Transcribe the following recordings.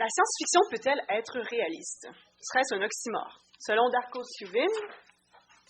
La science-fiction peut-elle être réaliste? Serait-ce un oxymore? Selon Darko Suvin,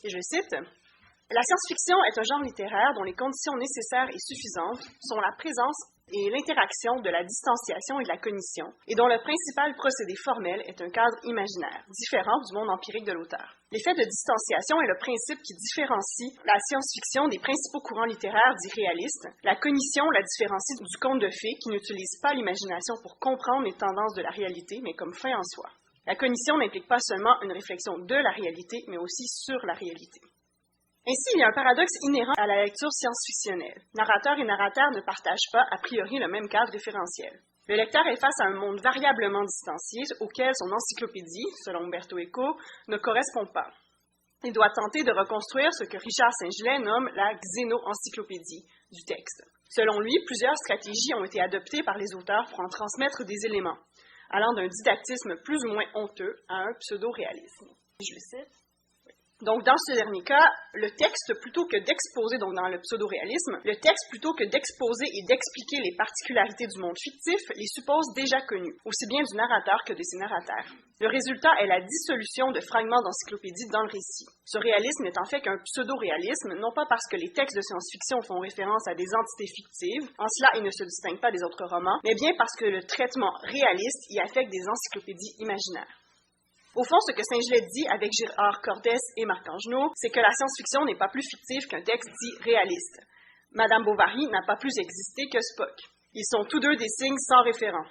et je cite, « La science-fiction est un genre littéraire dont les conditions nécessaires et suffisantes sont la présence et l'interaction de la distanciation et de la cognition, et dont le principal procédé formel est un cadre imaginaire, différent du monde empirique de l'auteur. L'effet de distanciation est le principe qui différencie la science-fiction des principaux courants littéraires dits réalistes. La cognition la différencie du conte de fées qui n'utilise pas l'imagination pour comprendre les tendances de la réalité, mais comme fin en soi. La cognition n'implique pas seulement une réflexion de la réalité, mais aussi sur la réalité. Ainsi, il y a un paradoxe inhérent à la lecture science-fictionnelle. Narrateur et narrateur ne partagent pas, a priori, le même cadre référentiel. Le lecteur est face à un monde variablement distancié auquel son encyclopédie, selon Umberto Eco, ne correspond pas. Il doit tenter de reconstruire ce que Richard Saint-Gelais nomme la xéno-encyclopédie du texte. Selon lui, plusieurs stratégies ont été adoptées par les auteurs pour en transmettre des éléments, allant d'un didactisme plus ou moins honteux à un pseudo-réalisme. Je le cite. Donc, dans ce dernier cas, le texte, plutôt que d'exposer, donc dans le pseudo-réalisme, le texte, plutôt que d'exposer et d'expliquer les particularités du monde fictif, les suppose déjà connus, aussi bien du narrateur que de ses narrateurs. Le résultat est la dissolution de fragments d'encyclopédie dans le récit. Ce réalisme n'est en fait qu'un pseudo-réalisme, non pas parce que les textes de science-fiction font référence à des entités fictives, en cela ils ne se distinguent pas des autres romans, mais bien parce que le traitement réaliste y affecte des encyclopédies imaginaires. Au fond, ce que Saint-Gelais dit avec Gérard Cordès et Marc Angenot, c'est que la science-fiction n'est pas plus fictive qu'un texte dit réaliste. Madame Bovary n'a pas plus existé que Spock. Ils sont tous deux des signes sans référent.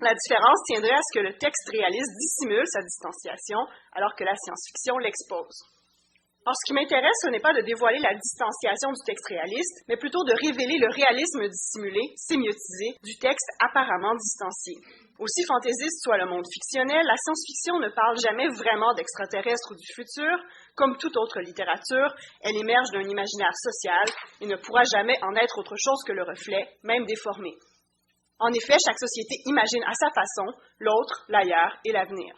La différence tiendrait à ce que le texte réaliste dissimule sa distanciation, alors que la science-fiction l'expose. Or, ce qui m'intéresse, ce n'est pas de dévoiler la distanciation du texte réaliste, mais plutôt de révéler le réalisme dissimulé, sémiotisé, du texte apparemment distancié. Aussi fantaisiste soit le monde fictionnel, la science-fiction ne parle jamais vraiment d'extraterrestres ou du futur. Comme toute autre littérature, elle émerge d'un imaginaire social et ne pourra jamais en être autre chose que le reflet, même déformé. En effet, chaque société imagine à sa façon l'autre, l'ailleurs et l'avenir.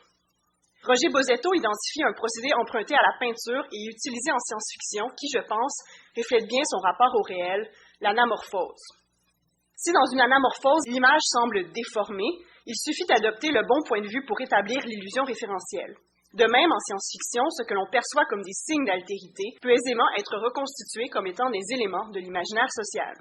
Roger Bosetto identifie un procédé emprunté à la peinture et utilisé en science-fiction qui, je pense, reflète bien son rapport au réel, l'anamorphose. Si dans une anamorphose, l'image semble déformée, il suffit d'adopter le bon point de vue pour établir l'illusion référentielle. De même, en science-fiction, ce que l'on perçoit comme des signes d'altérité peut aisément être reconstitué comme étant des éléments de l'imaginaire social.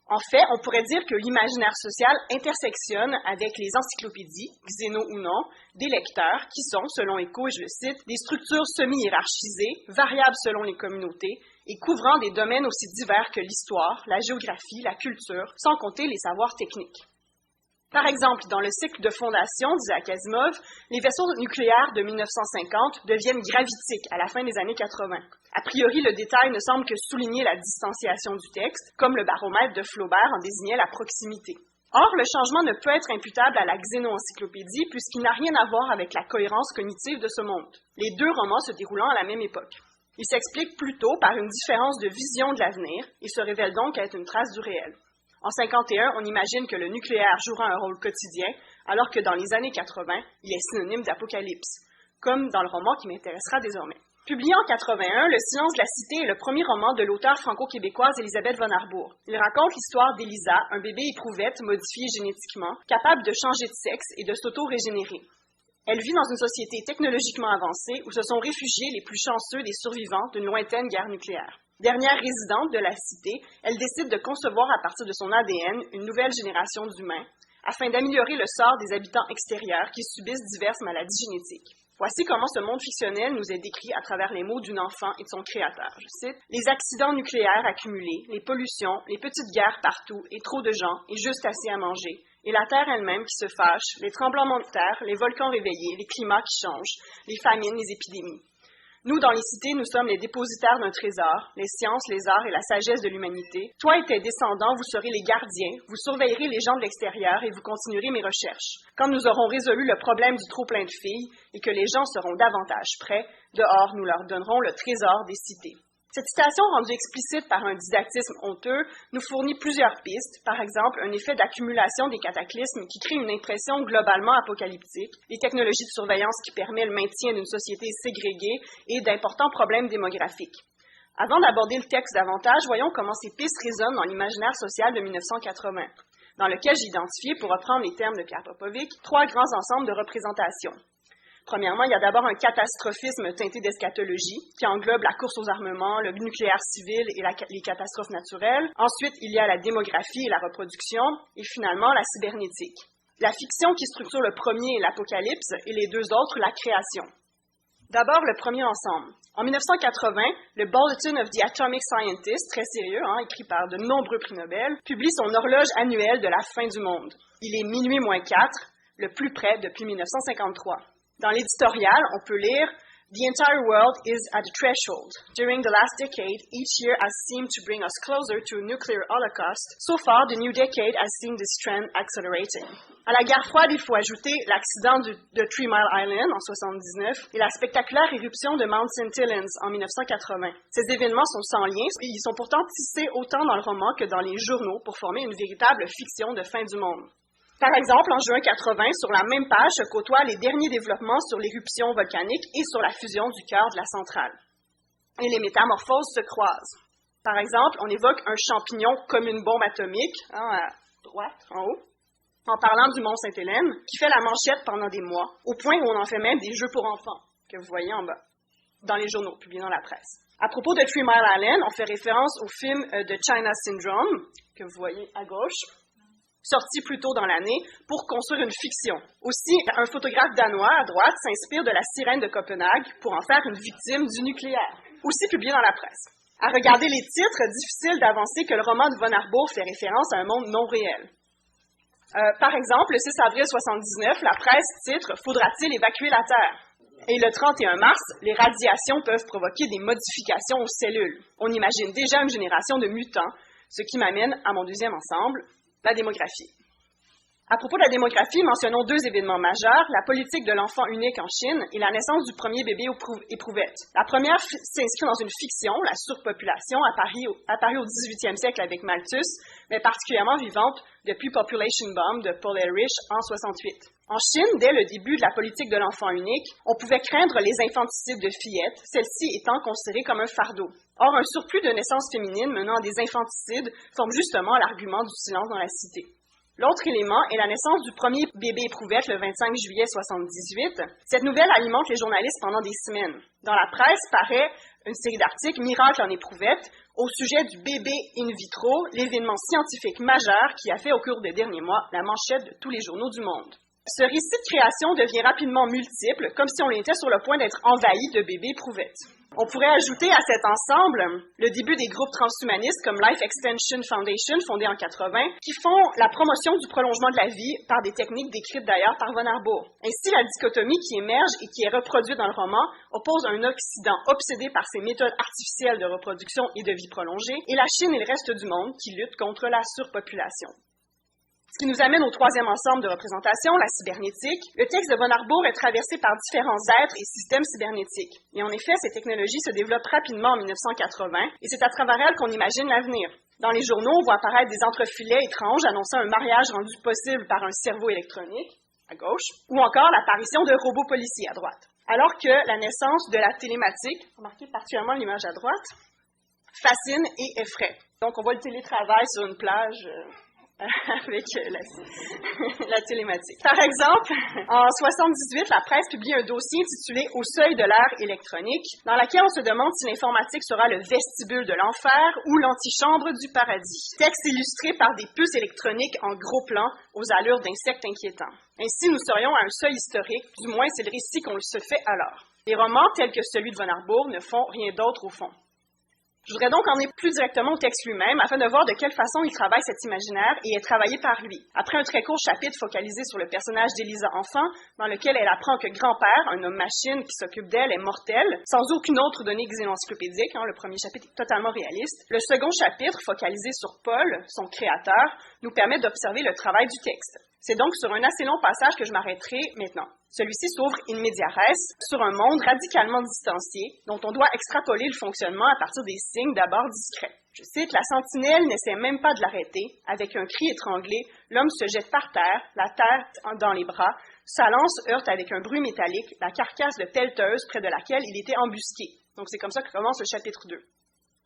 En fait, on pourrait dire que l'imaginaire social intersectionne avec les encyclopédies, xéno ou non, des lecteurs qui sont, selon Eco, et je le cite, des structures semi-hiérarchisées, variables selon les communautés et couvrant des domaines aussi divers que l'histoire, la géographie, la culture, sans compter les savoirs techniques. Par exemple, dans le cycle de fondation d'Isaac Asimov, les vaisseaux nucléaires de 1950 deviennent gravitiques à la fin des années 80. A priori, le détail ne semble que souligner la distanciation du texte, comme le baromètre de Flaubert en désignait la proximité. Or, le changement ne peut être imputable à la xéno-encyclopédie puisqu'il n'a rien à voir avec la cohérence cognitive de ce monde, les deux romans se déroulant à la même époque. Il s'explique plutôt par une différence de vision de l'avenir et se révèle donc être une trace du réel. En 1951, on imagine que le nucléaire jouera un rôle quotidien, alors que dans les années 80, il est synonyme d'apocalypse, comme dans le roman qui m'intéressera désormais. Publié en 1981, Le silence de la cité est le premier roman de l'auteure franco-québécoise Élisabeth von Arbour. Il raconte l'histoire d'Elisa, un bébé éprouvette modifié génétiquement, capable de changer de sexe et de s'auto-régénérer. Elle vit dans une société technologiquement avancée où se sont réfugiés les plus chanceux des survivants d'une lointaine guerre nucléaire. Dernière résidente de la cité, elle décide de concevoir à partir de son ADN une nouvelle génération d'humains afin d'améliorer le sort des habitants extérieurs qui subissent diverses maladies génétiques. Voici comment ce monde fictionnel nous est décrit à travers les mots d'une enfant et de son créateur. Je cite, « Les accidents nucléaires accumulés, les pollutions, les petites guerres partout et trop de gens et juste assez à manger, et la terre elle-même qui se fâche, les tremblements de terre, les volcans réveillés, les climats qui changent, les famines, les épidémies. Nous, dans les cités, nous sommes les dépositaires d'un trésor, les sciences, les arts et la sagesse de l'humanité. Toi et tes descendants, vous serez les gardiens, vous surveillerez les gens de l'extérieur et vous continuerez mes recherches. Quand nous aurons résolu le problème du trop-plein de filles et que les gens seront davantage prêts, dehors, nous leur donnerons le trésor des cités. » Cette citation, rendue explicite par un didactisme honteux, nous fournit plusieurs pistes, par exemple un effet d'accumulation des cataclysmes qui crée une impression globalement apocalyptique, les technologies de surveillance qui permettent le maintien d'une société ségrégée et d'importants problèmes démographiques. Avant d'aborder le texte davantage, voyons comment ces pistes résonnent dans l'imaginaire social de 1980. dans lequel j'ai identifié, pour reprendre les termes de Pierre Popovic, 3 grands ensembles de représentations. Premièrement, il y a d'abord un catastrophisme teinté d'eschatologie qui englobe la course aux armements, le nucléaire civil et les catastrophes naturelles. Ensuite, il y a la démographie et la reproduction. Et finalement, la cybernétique. La fiction qui structure le premier est l'apocalypse et les 2 autres, la création. D'abord, le premier ensemble. En 1980, le Bulletin of the Atomic Scientist, très sérieux, écrit par de nombreux prix Nobel, publie son horloge annuelle de la fin du monde. Il est minuit moins 4, le plus près depuis 1953. Dans l'éditorial, on peut lire « The entire world is at the threshold. During the last decade, each year has seemed to bring us closer to a nuclear holocaust. So far, the new decade has seen this trend accelerating. » À la guerre froide, il faut ajouter l'accident de 3 Mile Island en 1979 et la spectaculaire éruption de Mount St. Helens en 1980. Ces événements sont sans lien et ils sont pourtant tissés autant dans le roman que dans les journaux pour former une véritable fiction de fin du monde. Par exemple, en juin 80, sur la même page se côtoient les derniers développements sur l'éruption volcanique et sur la fusion du cœur de la centrale. Et les métamorphoses se croisent. Par exemple, on évoque un champignon comme une bombe atomique, à droite, en haut, en parlant du mont Sainte-Hélène, qui fait la manchette pendant des mois, au point où on en fait même des jeux pour enfants, que vous voyez en bas, dans les journaux, publiés dans la presse. À propos de 3 Mile Island, on fait référence au film The China Syndrome, que vous voyez à gauche, sorti plus tôt dans l'année, pour construire une fiction. Aussi, un photographe danois, à droite, s'inspire de la sirène de Copenhague pour en faire une victime du nucléaire, aussi publié dans la presse. À regarder les titres, difficile d'avancer que le roman de Von Arbour fait référence à un monde non réel. Par exemple, le 6 avril 1979, la presse titre « Faudra-t-il évacuer la Terre ?» Et le 31 mars, les radiations peuvent provoquer des modifications aux cellules. On imagine déjà une génération de mutants, ce qui m'amène à mon deuxième ensemble, la démographie. À propos de la démographie, mentionnons 2 événements majeurs, la politique de l'enfant unique en Chine et la naissance du premier bébé éprouvette. La première s'inscrit dans une fiction, la surpopulation, apparue au 18e siècle avec Malthus, mais particulièrement vivante depuis Population Bomb de Paul Ehrlich en 68. En Chine, dès le début de la politique de l'enfant unique, on pouvait craindre les infanticides de fillettes, celles-ci étant considérées comme un fardeau. Or, un surplus de naissances féminines menant à des infanticides forme justement l'argument du silence dans la cité. L'autre élément est la naissance du premier bébé éprouvette le 25 juillet 1978. Cette nouvelle alimente les journalistes pendant des semaines. Dans la presse paraît une série d'articles « Miracle en éprouvette » au sujet du bébé in vitro, l'événement scientifique majeur qui a fait au cours des derniers mois la manchette de tous les journaux du monde. Ce récit de création devient rapidement multiple, comme si on était sur le point d'être envahi de bébés éprouvettes. On pourrait ajouter à cet ensemble le début des groupes transhumanistes comme Life Extension Foundation, fondé en 80, qui font la promotion du prolongement de la vie par des techniques décrites d'ailleurs par Von Arbour. Ainsi, la dichotomie qui émerge et qui est reproduite dans le roman oppose un Occident obsédé par ses méthodes artificielles de reproduction et de vie prolongée, et la Chine et le reste du monde qui luttent contre la surpopulation. Ce qui nous amène au 3e ensemble de représentation, la cybernétique. Le texte de Von Arbour est traversé par différents êtres et systèmes cybernétiques. Et en effet, ces technologies se développent rapidement en 1980 et c'est à travers elles qu'on imagine l'avenir. Dans les journaux, on voit apparaître des entrefilets étranges annonçant un mariage rendu possible par un cerveau électronique, à gauche, ou encore l'apparition de robots policiers, à droite. Alors que la naissance de la télématique, remarquez particulièrement l'image à droite, fascine et effraie. Donc on voit le télétravail sur une plage avec la télématique. Par exemple, en 1978, la presse publie un dossier intitulé « Au seuil de l'ère électronique », dans lequel on se demande si l'informatique sera le vestibule de l'enfer ou l'antichambre du paradis. Texte illustré par des puces électroniques en gros plan aux allures d'insectes inquiétants. Ainsi, nous serions à un seuil historique, du moins c'est le récit qu'on se fait alors. Les romans tels que celui de Von Arbour ne font rien d'autre au fond. Je voudrais donc en aller plus directement au texte lui-même afin de voir de quelle façon il travaille cet imaginaire et est travaillé par lui. Après un très court chapitre focalisé sur le personnage d'Elisa enfant, dans lequel elle apprend que grand-père, un homme-machine qui s'occupe d'elle, est mortel, sans aucune autre donnée encyclopédique, le premier chapitre est totalement réaliste, le second chapitre, focalisé sur Paul, son créateur, nous permet d'observer le travail du texte. C'est donc sur un assez long passage que je m'arrêterai maintenant. Celui-ci s'ouvre in media res sur un monde radicalement distancié dont on doit extrapoler le fonctionnement à partir des signes d'abord discrets. Je cite, « La sentinelle n'essaie même pas de l'arrêter. Avec un cri étranglé, l'homme se jette par terre, la tête dans les bras. Sa lance heurte avec un bruit métallique la carcasse de pelleteuse près de laquelle il était embusqué. » Donc c'est comme ça que commence le chapitre 2.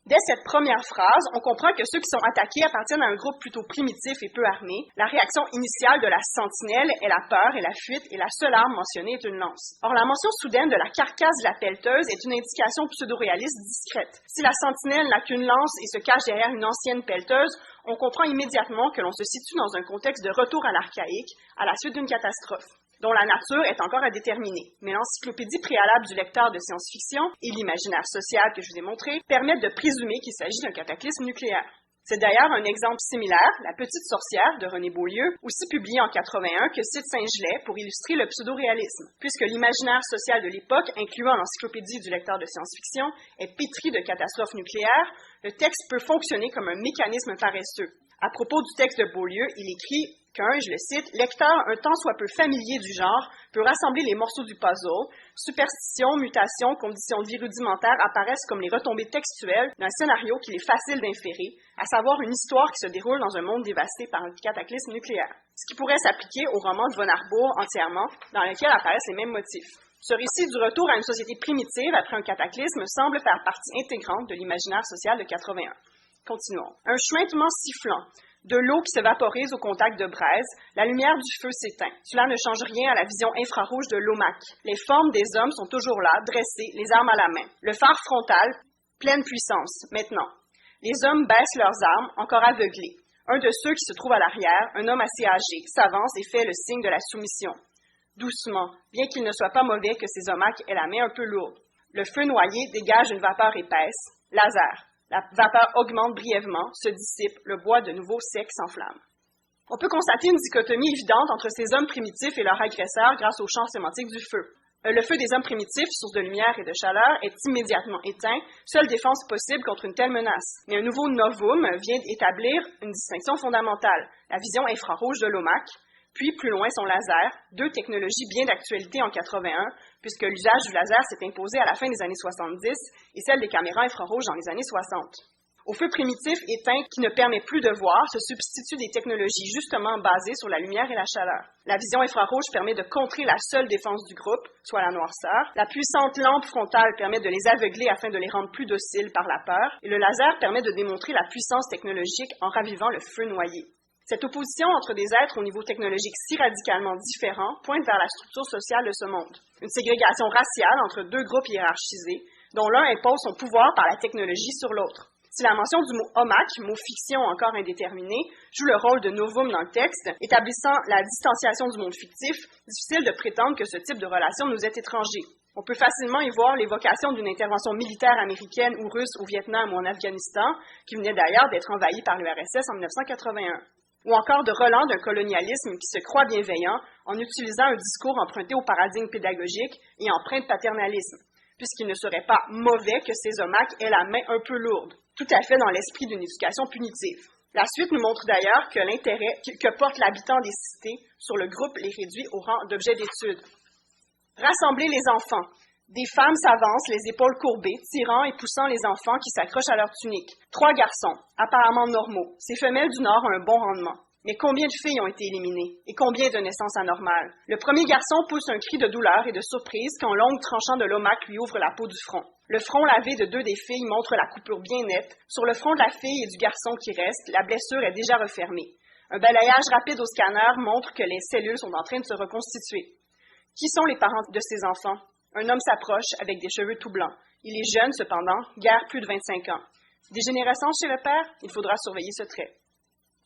Dès cette première phrase, on comprend que ceux qui sont attaqués appartiennent à un groupe plutôt primitif et peu armé. La réaction initiale de la sentinelle est la peur et la fuite, et la seule arme mentionnée est une lance. Or, la mention soudaine de la carcasse de la pelleteuse est une indication pseudo-réaliste discrète. Si la sentinelle n'a qu'une lance et se cache derrière une ancienne pelleteuse, on comprend immédiatement que l'on se situe dans un contexte de retour à l'archaïque, à la suite d'une catastrophe, dont la nature est encore à déterminer. Mais l'encyclopédie préalable du lecteur de science-fiction et l'imaginaire social que je vous ai montré permettent de présumer qu'il s'agit d'un cataclysme nucléaire. C'est d'ailleurs un exemple similaire, La Petite Sorcière de René Beaulieu, aussi publié en 81, que cite Saint-Gelais pour illustrer le pseudo-réalisme. Puisque l'imaginaire social de l'époque, incluant l'encyclopédie du lecteur de science-fiction, est pétri de catastrophes nucléaires, le texte peut fonctionner comme un mécanisme paresseux. À propos du texte de Beaulieu, il écrit qu'un, je le cite, « lecteur un tant soit peu familier du genre peut rassembler les morceaux du puzzle. Superstitions, mutations, conditions de vie rudimentaires apparaissent comme les retombées textuelles d'un scénario qu'il est facile d'inférer, à savoir une histoire qui se déroule dans un monde dévasté par un cataclysme nucléaire. » Ce qui pourrait s'appliquer au roman de von Arbour entièrement, dans lequel apparaissent les mêmes motifs. Ce récit du retour à une société primitive après un cataclysme semble faire partie intégrante de l'imaginaire social de 81. Continuons. Un chuintement sifflant, de l'eau qui se vaporise au contact de braise, la lumière du feu s'éteint. Cela ne change rien à la vision infrarouge de l'OMAC. Les formes des hommes sont toujours là, dressées, les armes à la main. Le phare frontal, pleine puissance, maintenant. Les hommes baissent leurs armes, encore aveuglés. Un de ceux qui se trouve à l'arrière, un homme assez âgé, s'avance et fait le signe de la soumission. Doucement, bien qu'il ne soit pas mauvais que ces OMAC aient la main un peu lourde. Le feu noyé dégage une vapeur épaisse. Laser. La vapeur augmente brièvement, se dissipe, le bois de nouveau sec s'enflamme. On peut constater une dichotomie évidente entre ces hommes primitifs et leurs agresseurs grâce au champ sémantique du feu. Le feu des hommes primitifs, source de lumière et de chaleur, est immédiatement éteint, seule défense possible contre une telle menace. Mais un nouveau novum vient établir une distinction fondamentale, la vision infrarouge de l'OMAC, puis plus loin son laser, deux technologies bien d'actualité en 81, puisque l'usage du laser s'est imposé à la fin des années 70 et celle des caméras infrarouges dans les années 60. Au feu primitif éteint qui ne permet plus de voir se substituent des technologies justement basées sur la lumière et la chaleur. La vision infrarouge permet de contrer la seule défense du groupe, soit la noirceur. La puissante lampe frontale permet de les aveugler afin de les rendre plus dociles par la peur. Et le laser permet de démontrer la puissance technologique en ravivant le feu noyé. Cette opposition entre des êtres au niveau technologique si radicalement différents pointe vers la structure sociale de ce monde. Une ségrégation raciale entre deux groupes hiérarchisés, dont l'un impose son pouvoir par la technologie sur l'autre. Si la mention du mot homac, mot fiction encore indéterminé, joue le rôle de novum dans le texte, établissant la distanciation du monde fictif, difficile de prétendre que ce type de relation nous est étranger. On peut facilement y voir l'évocation d'une intervention militaire américaine ou russe au Vietnam ou en Afghanistan, qui venait d'ailleurs d'être envahie par l'URSS en 1981. Ou encore de relents d'un colonialisme qui se croit bienveillant en utilisant un discours emprunté au paradigme pédagogique et empreint de paternalisme, puisqu'il ne serait pas mauvais que ces OMAC aient la main un peu lourde, tout à fait dans l'esprit d'une éducation punitive. La suite nous montre d'ailleurs que l'intérêt que porte l'habitant des cités sur le groupe les réduit au rang d'objet d'étude. Rassembler les enfants. Des femmes s'avancent, les épaules courbées, tirant et poussant les enfants qui s'accrochent à leur tunique. 3 garçons, apparemment normaux. Ces femelles du Nord ont un bon rendement. Mais combien de filles ont été éliminées? Et combien de naissances anormales? Le premier garçon pousse un cri de douleur et de surprise quand l'ongle tranchant de l'OMAC lui ouvre la peau du front. Le front lavé de 2 des filles montre la coupure bien nette. Sur le front de la fille et du garçon qui reste, la blessure est déjà refermée. Un balayage rapide au scanner montre que les cellules sont en train de se reconstituer. Qui sont les parents de ces enfants? Un homme s'approche avec des cheveux tout blancs. Il est jeune cependant, guère plus de 25 ans. Dégénérescence chez le père? Il faudra surveiller ce trait.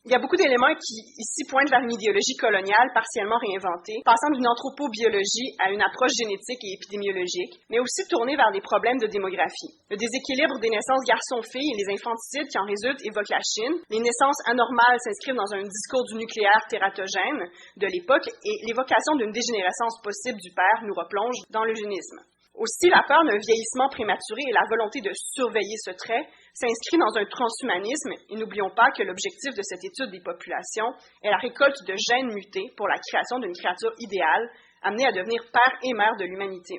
Il y a beaucoup d'éléments qui, ici, pointent vers une idéologie coloniale partiellement réinventée, passant d'une anthropobiologie à une approche génétique et épidémiologique, mais aussi tournée vers des problèmes de démographie. Le déséquilibre des naissances garçons-filles et les infanticides qui en résultent évoquent la Chine. Les naissances anormales s'inscrivent dans un discours du nucléaire tératogène de l'époque et l'évocation d'une dégénérescence possible du père nous replonge dans l'eugénisme. Aussi, la peur d'un vieillissement prématuré et la volonté de surveiller ce trait s'inscrit dans un transhumanisme et n'oublions pas que l'objectif de cette étude des populations est la récolte de gènes mutés pour la création d'une créature idéale amenée à devenir père et mère de l'humanité.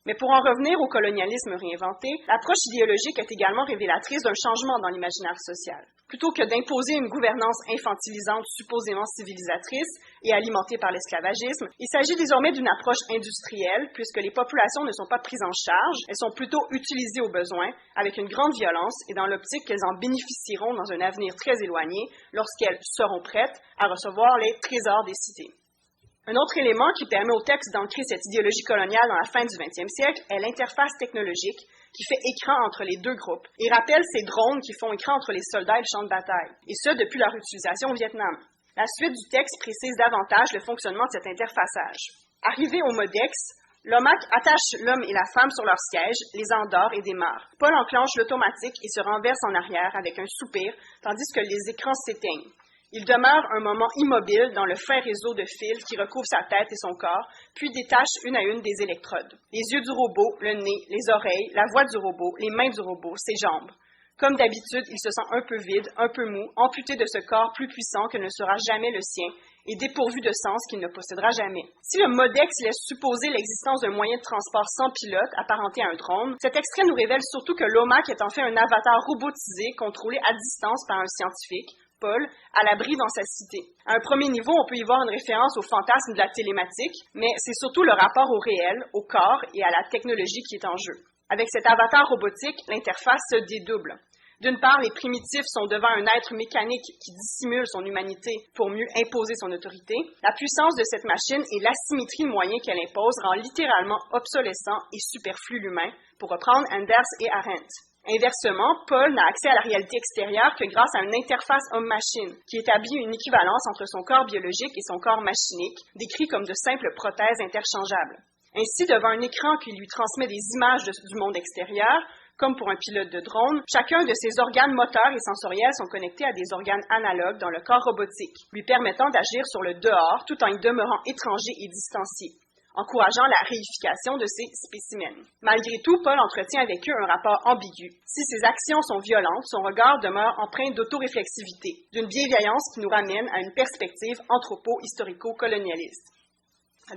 Mais pour en revenir au colonialisme réinventé, l'approche idéologique est également révélatrice d'un changement dans l'imaginaire social. Plutôt que d'imposer une gouvernance infantilisante supposément civilisatrice et alimentée par l'esclavagisme, il s'agit désormais d'une approche industrielle puisque les populations ne sont pas prises en charge, elles sont plutôt utilisées au besoin avec une grande violence et dans l'optique qu'elles en bénéficieront dans un avenir très éloigné lorsqu'elles seront prêtes à recevoir les trésors des cités. Un autre élément qui permet au texte d'ancrer cette idéologie coloniale dans la fin du 20e siècle est l'interface technologique qui fait écran entre les deux groupes et rappelle ces drones qui font écran entre les soldats et le champ de bataille, et ce depuis leur utilisation au Vietnam. La suite du texte précise davantage le fonctionnement de cet interfaçage. Arrivé au Modex, l'OMAC attache l'homme et la femme sur leur siège, les endort et démarre. Paul enclenche l'automatique et se renverse en arrière avec un soupir, tandis que les écrans s'éteignent. Il demeure un moment immobile dans le fin réseau de fils qui recouvre sa tête et son corps, puis détache une à une des électrodes. Les yeux du robot, le nez, les oreilles, la voix du robot, les mains du robot, ses jambes. Comme d'habitude, il se sent un peu vide, un peu mou, amputé de ce corps plus puissant que ne sera jamais le sien et dépourvu de sens qu'il ne possédera jamais. Si le Modex laisse supposer l'existence d'un moyen de transport sans pilote apparenté à un drone, cet extrait nous révèle surtout que l'OMAC est en fait un avatar robotisé contrôlé à distance par un scientifique, Paul, à l'abri dans sa cité. À un premier niveau, on peut y voir une référence au fantasme de la télématique, mais c'est surtout le rapport au réel, au corps et à la technologie qui est en jeu. Avec cet avatar robotique, l'interface se dédouble. D'une part, les primitifs sont devant un être mécanique qui dissimule son humanité pour mieux imposer son autorité. La puissance de cette machine et l'asymétrie de moyens qu'elle impose rend littéralement obsolescent et superflu l'humain, pour reprendre Anders et Arendt. Inversement, Paul n'a accès à la réalité extérieure que grâce à une interface homme-machine, qui établit une équivalence entre son corps biologique et son corps machinique, décrit comme de simples prothèses interchangeables. Ainsi, devant un écran qui lui transmet des images du monde extérieur, comme pour un pilote de drone, chacun de ses organes moteurs et sensoriels sont connectés à des organes analogues dans le corps robotique, lui permettant d'agir sur le dehors tout en y demeurant étranger et distancié, encourageant la réification de ces spécimens. Malgré tout, Paul entretient avec eux un rapport ambigu. Si ses actions sont violentes, son regard demeure empreint d'autoréflexivité, d'une bienveillance qui nous ramène à une perspective anthropo-historico-colonialiste. Mon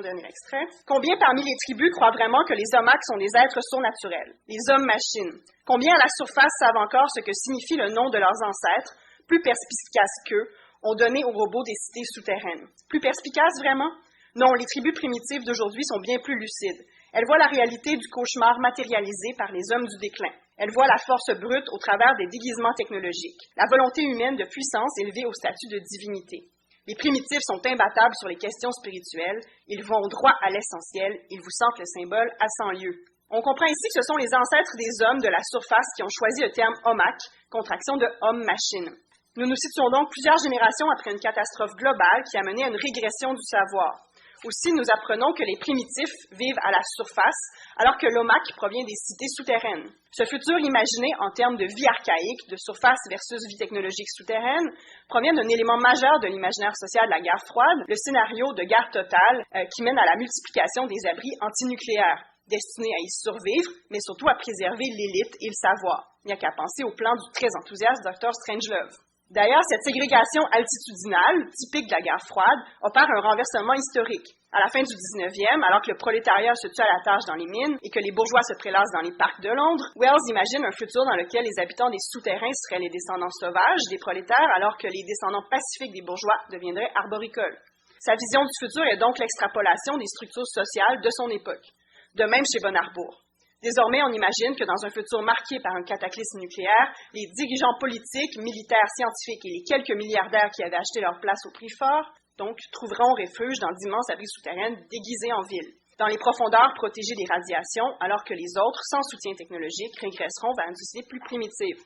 dernier extrait. Combien parmi les tribus croient vraiment que les OMAC sont des êtres surnaturels, les hommes-machines? Combien à la surface savent encore ce que signifie le nom de leurs ancêtres, plus perspicaces qu'eux, ont donné aux robots des cités souterraines? Plus perspicaces vraiment? Non, les tribus primitives d'aujourd'hui sont bien plus lucides. Elles voient la réalité du cauchemar matérialisé par les hommes du déclin. Elles voient la force brute au travers des déguisements technologiques, la volonté humaine de puissance élevée au statut de divinité. Les primitifs sont imbattables sur les questions spirituelles, ils vont droit à l'essentiel, ils vous sentent le symbole à 100 lieues. On comprend ici que ce sont les ancêtres des hommes de la surface qui ont choisi le terme OMAC, contraction de homme-machine. Nous nous situons donc plusieurs générations après une catastrophe globale qui a mené à une régression du savoir. Aussi, nous apprenons que les primitifs vivent à la surface, alors que l'OMAC provient des cités souterraines. Ce futur imaginé en termes de vie archaïque, de surface versus vie technologique souterraine, provient d'un élément majeur de l'imaginaire social de la guerre froide, le scénario de guerre totale qui mène à la multiplication des abris antinucléaires, destinés à y survivre, mais surtout à préserver l'élite et le savoir. Il n'y a qu'à penser au plan du très enthousiaste Dr. Strangelove. D'ailleurs, cette ségrégation altitudinale, typique de la guerre froide, opère un renversement historique. À la fin du 19e, alors que le prolétariat se tue à la tâche dans les mines et que les bourgeois se prélassent dans les parcs de Londres, Wells imagine un futur dans lequel les habitants des souterrains seraient les descendants sauvages des prolétaires, alors que les descendants pacifiques des bourgeois deviendraient arboricoles. Sa vision du futur est donc l'extrapolation des structures sociales de son époque. De même chez Von Harbour. Désormais, on imagine que dans un futur marqué par un cataclysme nucléaire, les dirigeants politiques, militaires, scientifiques et les quelques milliardaires qui avaient acheté leur place au prix fort, donc, trouveront refuge dans d'immenses abris souterraines déguisés en ville, dans les profondeurs protégées des radiations, alors que les autres, sans soutien technologique, régresseront vers une société plus primitive.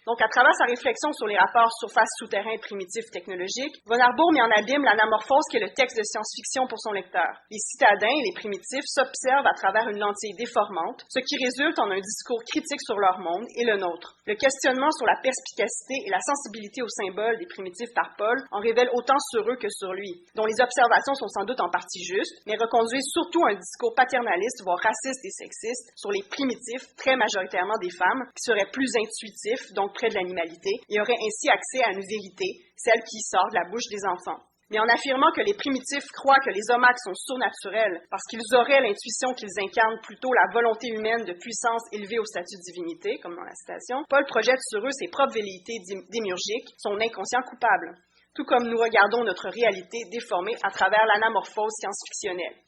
Donc, à travers sa réflexion sur les rapports surface-souterrain primitifs technologiques, Von Harbour met en abîme l'anamorphose qui est le texte de science-fiction pour son lecteur. Les citadins et les primitifs s'observent à travers une lentille déformante, ce qui résulte en un discours critique sur leur monde et le nôtre. Le questionnement sur la perspicacité et la sensibilité aux symboles des primitifs par Paul en révèle autant sur eux que sur lui, dont les observations sont sans doute en partie justes, mais reconduisent surtout un discours paternaliste, voire raciste et sexiste, sur les primitifs, très majoritairement des femmes, qui seraient plus intuitifs, donc près de l'animalité, et auraient ainsi accès à une vérité, celle qui sort de la bouche des enfants. Mais en affirmant que les primitifs croient que les homacs sont surnaturels parce qu'ils auraient l'intuition qu'ils incarnent plutôt la volonté humaine de puissance élevée au statut de divinité, comme dans la citation, Paul projette sur eux ses propres velléités démiurgiques, son inconscient coupable, tout comme nous regardons notre réalité déformée à travers l'anamorphose science-fictionnelle.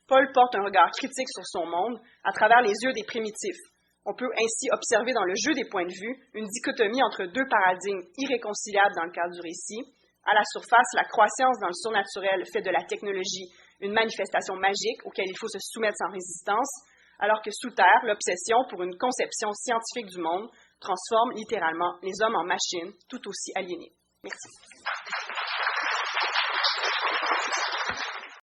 Paul porte un regard critique sur son monde à travers les yeux des primitifs. On peut ainsi observer dans le jeu des points de vue une dichotomie entre deux paradigmes irréconciliables dans le cadre du récit. À la surface, la croissance dans le surnaturel fait de la technologie une manifestation magique auquel il faut se soumettre sans résistance, alors que sous terre, l'obsession pour une conception scientifique du monde transforme littéralement les hommes en machines tout aussi aliénés. Merci.